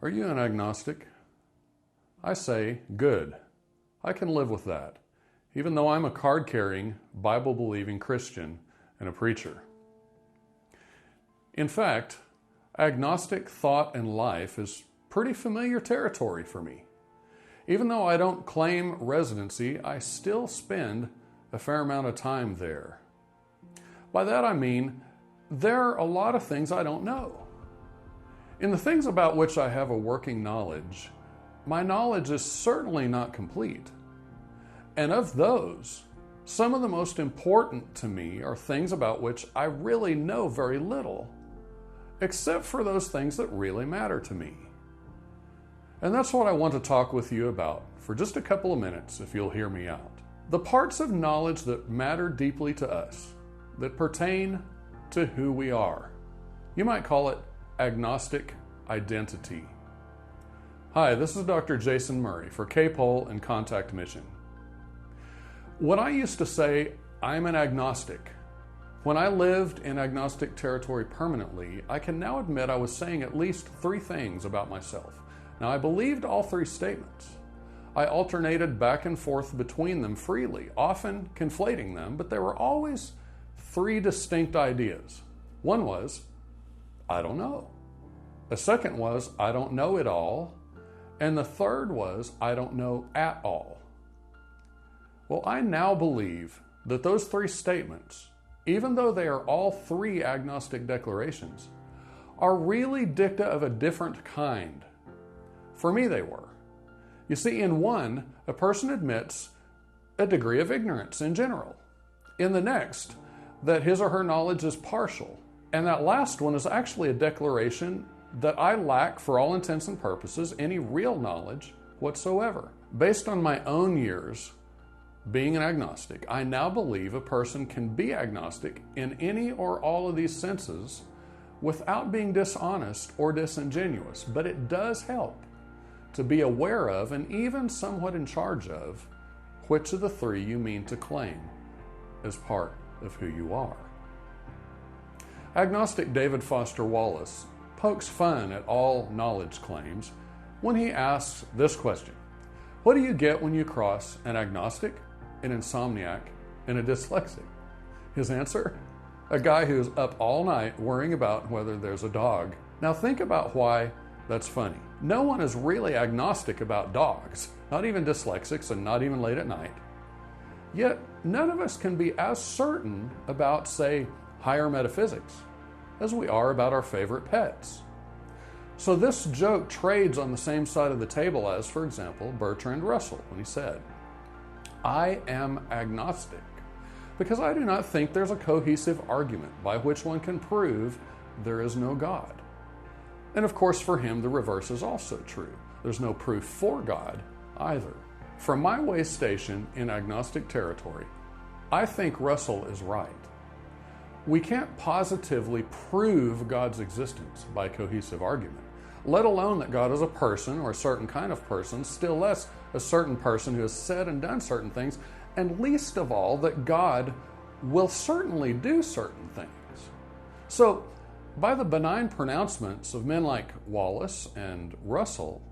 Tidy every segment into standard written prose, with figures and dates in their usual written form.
Are you an agnostic? I say, good. I can live with that, even though I'm a card-carrying, Bible-believing Christian and a preacher. In fact, agnostic thought and life is pretty familiar territory for me. Even though I don't claim residency, I still spend a fair amount of time there. By that I mean, there are a lot of things I don't know. In the things about which I have a working knowledge, my knowledge is certainly not complete. And of those, some of the most important to me are things about which I really know very little, except for those things that really matter to me. And that's what I want to talk with you about for just a couple of minutes, if you'll hear me out. The parts of knowledge that matter deeply to us, that pertain to who we are. You might call it agnostic identity. Hi, this is Dr. Jason Murray for K-Pole and Contact Mission. When I used to say, I'm an agnostic, when I lived in agnostic territory permanently, I can now admit I was saying at least three things about myself. Now, I believed all three statements. I alternated back and forth between them freely, often conflating them, but there were always three distinct ideas. One was, I don't know. The second was, I don't know it all. And the third was, I don't know at all. Well, I now believe that those three statements, even though they are all three agnostic declarations, are really dicta of a different kind. For me, they were. You see, in one, a person admits a degree of ignorance in general. In the next, that his or her knowledge is partial. And that last one is actually a declaration that I lack, for all intents and purposes, any real knowledge whatsoever. Based on my own years being an agnostic, I now believe a person can be agnostic in any or all of these senses without being dishonest or disingenuous. But it does help to be aware of and even somewhat in charge of which of the three you mean to claim as part of who you are. Agnostic David Foster Wallace pokes fun at all knowledge claims when he asks this question: what do you get when you cross an agnostic, an insomniac, and a dyslexic? His answer? A guy who's up all night worrying about whether there's a dog. Now think about why that's funny. No one is really agnostic about dogs, not even dyslexics and not even late at night. Yet none of us can be as certain about, say, higher metaphysics as we are about our favorite pets. So this joke trades on the same side of the table as, for example, Bertrand Russell when he said, I am agnostic because I do not think there's a cohesive argument by which one can prove there is no God. And of course, for him, the reverse is also true. There's no proof for God either. From my way station in agnostic territory, I think Russell is right. We can't positively prove God's existence by cohesive argument, let alone that God is a person or a certain kind of person, still less a certain person who has said and done certain things, and least of all that God will certainly do certain things. So, by the benign pronouncements of men like Wallace and Russell,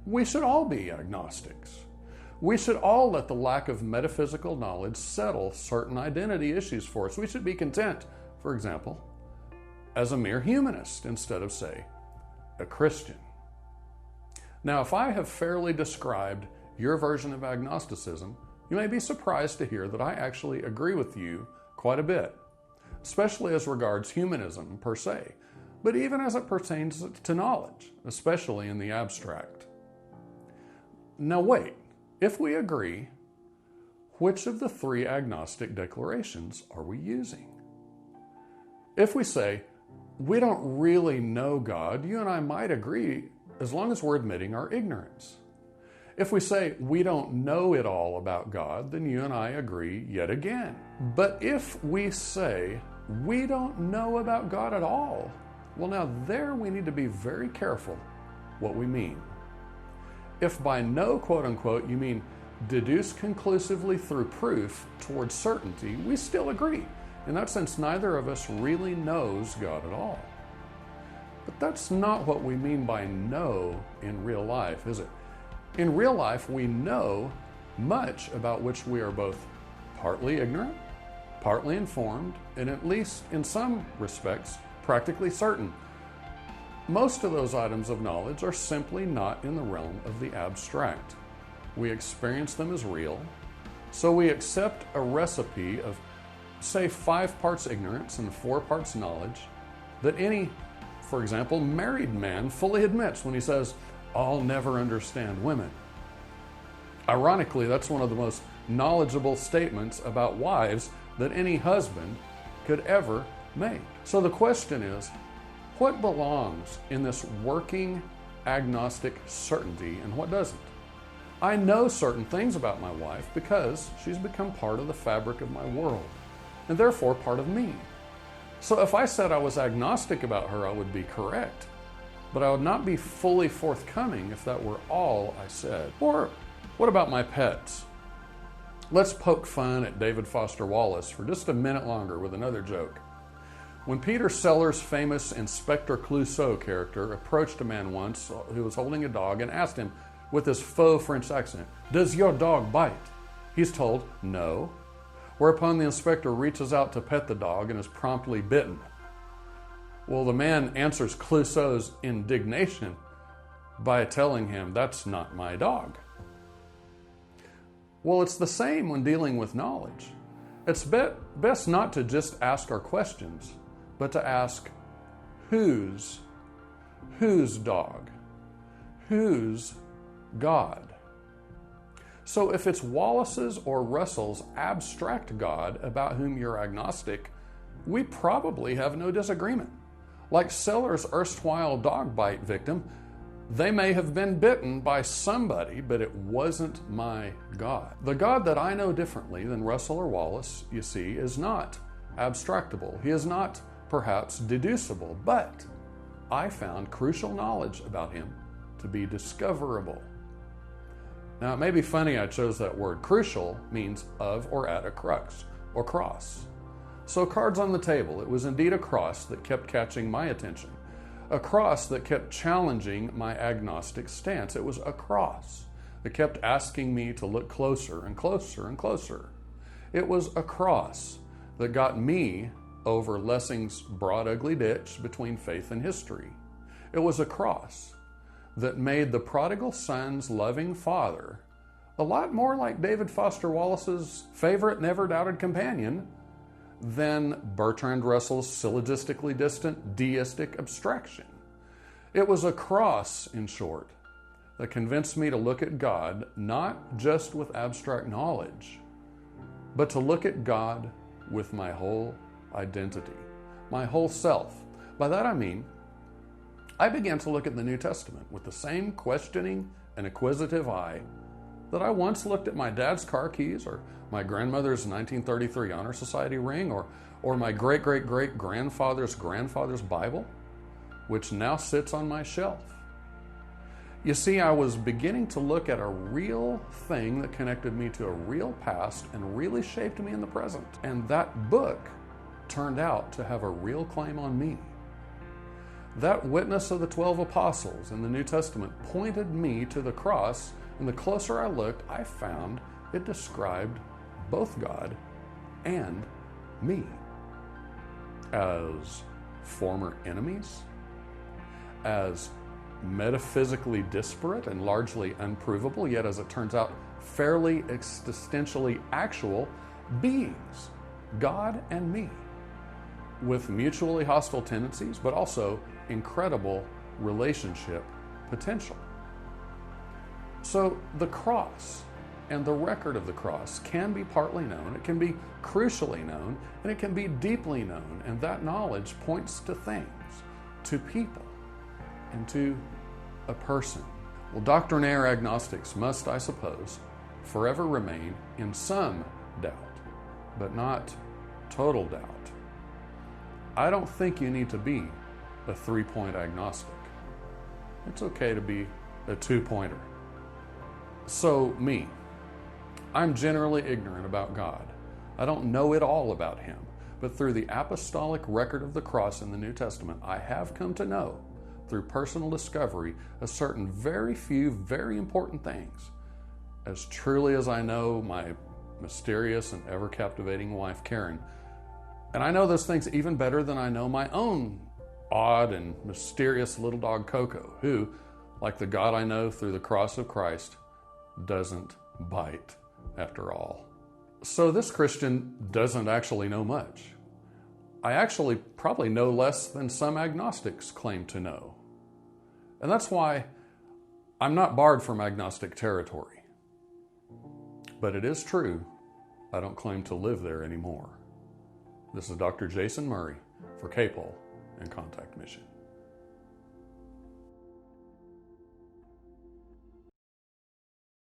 we should all be agnostics. We should all let the lack of metaphysical knowledge settle certain identity issues for us. We should be content, for example, as a mere humanist instead of, say, a Christian. Now, if I have fairly described your version of agnosticism, you may be surprised to hear that I actually agree with you quite a bit, especially as regards humanism per se, but even as it pertains to knowledge, especially in the abstract. Now wait, if we agree, which of the three agnostic declarations are we using? If we say, we don't really know God, you and I might agree as long as we're admitting our ignorance. If we say we don't know it all about God, then you and I agree yet again. But if we say we don't know about God at all, well, now there we need to be very careful what we mean. If by no, quote unquote, you mean deduce conclusively through proof towards certainty, we still agree. In that sense, neither of us really knows God at all. But that's not what we mean by know in real life, is it? In real life, we know much about which we are both partly ignorant, partly informed, and at least in some respects, practically certain. Most of those items of knowledge are simply not in the realm of the abstract. We experience them as real, so we accept a recipe of, say, 5 parts ignorance and 4 parts knowledge that any, for example, married man fully admits when he says, "I'll never understand women." Ironically, that's one of the most knowledgeable statements about wives that any husband could ever make. So the question is, what belongs in this working agnostic certainty and what doesn't? I know certain things about my wife because she's become part of the fabric of my world and therefore part of me. So if I said I was agnostic about her, I would be correct, but I would not be fully forthcoming if that were all I said. Or what about my pets? Let's poke fun at David Foster Wallace for just a minute longer with another joke. When Peter Sellers' famous Inspector Clouseau character approached a man once who was holding a dog and asked him with his faux French accent, "Does your dog bite?" He's told, "No." Whereupon the inspector reaches out to pet the dog and is promptly bitten. Well, the man answers Clouseau's indignation by telling him, "That's not my dog." Well, it's the same when dealing with knowledge. It's best not to just ask our questions, but to ask, whose dog? Whose God? So if it's Wallace's or Russell's abstract God about whom you're agnostic, we probably have no disagreement. Like Sellers' erstwhile dog bite victim, they may have been bitten by somebody, but it wasn't my God. The God that I know differently than Russell or Wallace, you see, is not abstractable. He is not perhaps deducible, but I found crucial knowledge about him to be discoverable. Now, it may be funny I chose that word. Crucial means of or at a crux or cross. So cards on the table, it was indeed a cross that kept catching my attention. A cross that kept challenging my agnostic stance. It was a cross that kept asking me to look closer and closer and closer. It was a cross that got me over Lessing's broad ugly ditch between faith and history. It was a cross that made the prodigal son's loving father a lot more like David Foster Wallace's favorite never doubted companion than Bertrand Russell's syllogistically distant deistic abstraction. It was a cross, in short, that convinced me to look at God not just with abstract knowledge, but to look at God with my whole identity, my whole self. By that I mean, I began to look at the New Testament with the same questioning and acquisitive eye that I once looked at my dad's car keys or my grandmother's 1933 Honor Society ring or my great-great-great-grandfather's grandfather's Bible, which now sits on my shelf. You see, I was beginning to look at a real thing that connected me to a real past and really shaped me in the present. And that book turned out to have a real claim on me. That witness of the 12 apostles in the New Testament pointed me to the cross, and the closer I looked, I found it described both God and me as former enemies, as metaphysically disparate and largely unprovable, yet as it turns out, fairly existentially actual beings, God and me, with mutually hostile tendencies, but also incredible relationship potential. So the cross and the record of the cross can be partly known, it can be crucially known, and it can be deeply known, and that knowledge points to things, to people, and to a person. Well, doctrinaire agnostics must, I suppose, forever remain in some doubt, but not total doubt. I don't think you need to be a 3-point agnostic. It's okay to be a 2-pointer. So me, I'm generally ignorant about God. I don't know it all about Him, but through the apostolic record of the cross in the New Testament, I have come to know through personal discovery of certain very few, very important things. As truly as I know my mysterious and ever captivating wife, Karen, and I know those things even better than I know my own odd and mysterious little dog, Coco, who, like the God I know through the cross of Christ, doesn't bite after all. So this Christian doesn't actually know much. I actually probably know less than some agnostics claim to know. And that's why I'm not barred from agnostic territory. But it is true, I don't claim to live there anymore. This is Dr. Jason Murray for KPOL and Contact Mission.